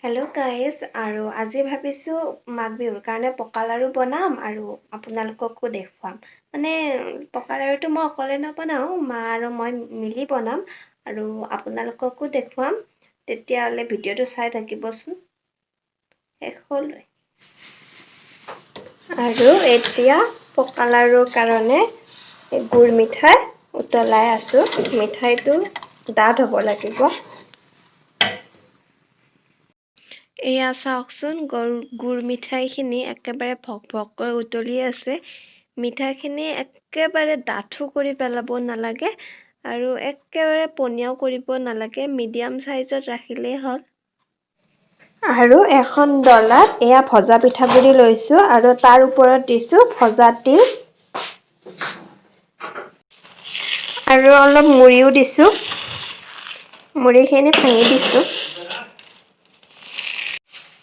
hello' guys আৰু আজি ভাবিছোঁ মাঘ বিহুৰ কাৰণে পকা লাড়ু বনাম আৰু আপোনালোককো দেখুৱাম মানে পকা লাড়ুটো মই অকলে নবনাওঁ মা আৰু মই মিলি বনাম আৰু আপোনালোককো দেখুৱাম তেতিয়াহ'লে ভিডিঅ'টো চাই থাকিবচোন শেষলৈ আৰু এতিয়া পকা লাড়ুৰ কাৰণে গুৰ মিঠাই উতলাই আছোঁ মিঠাইটো ডাঠ হ'ব লাগিব এয়া চাওকচোন গুৰ মিঠাইখিনি একেবাৰে ভক-ভককৈ উতলি আছে মিঠাইখিনি একেবাৰে ডাঠো কৰি পেলাব নালাগে আৰু একেবাৰে পনীয়াও কৰিব নালাগে মিডিয়াম সাইজত ৰাখিলেই হ'ল আৰু এখন ডলাত এয়া ভজা পিঠাগুৰি লৈছোঁ আৰু তাৰ ওপৰত দিছোঁ ভজা তিল আৰু অলপ মুড়িও দিছোঁ মুড়িখিনি ভাঙি দিছোঁ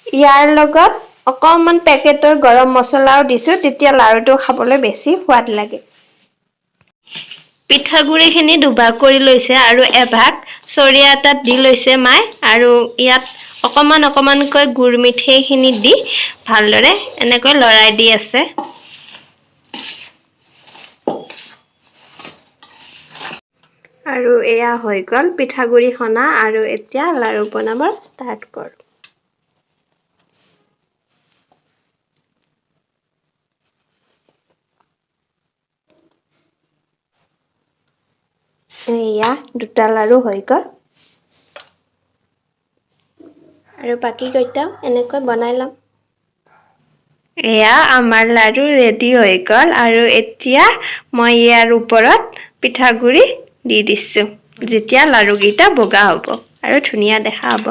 ইয়াৰ লগত অকমান পেকেটৰ গৰম মছলাও দিছোঁ তেতিয়া লাড়ুটো খাবলৈ বেছি সোৱাদ লাগে পিঠাগুৰিখিনি দুভাগ কৰি লৈছে আৰু এভাগ চৰিয়া এটাত দি লৈছে মাই আৰু ইয়াত অকমানকৈ গুৰ মিঠাইখিনি দি ভালদৰে এনেকৈ লৰাই দি আছে আৰু এয়া হৈ গ'ল পিঠাগুৰি সনা আৰু এতিয়া লাড়ু বনাব ষ্টাৰ্ট কৰোঁ এয়া দুটা লাড়ু হৈ গ'ল আৰু বাকী কেইটাও এনেকৈ বনাই ল'ম এয়া আমাৰ লাড়ু ৰেডি হৈ গ'ল আৰু এতিয়া মই ইয়াৰ ওপৰত পিঠাগুৰি দি দিছোঁ যেতিয়া লাড়ুকেইটা বগা হ'ব আৰু ধুনীয়া দেখা হ'ব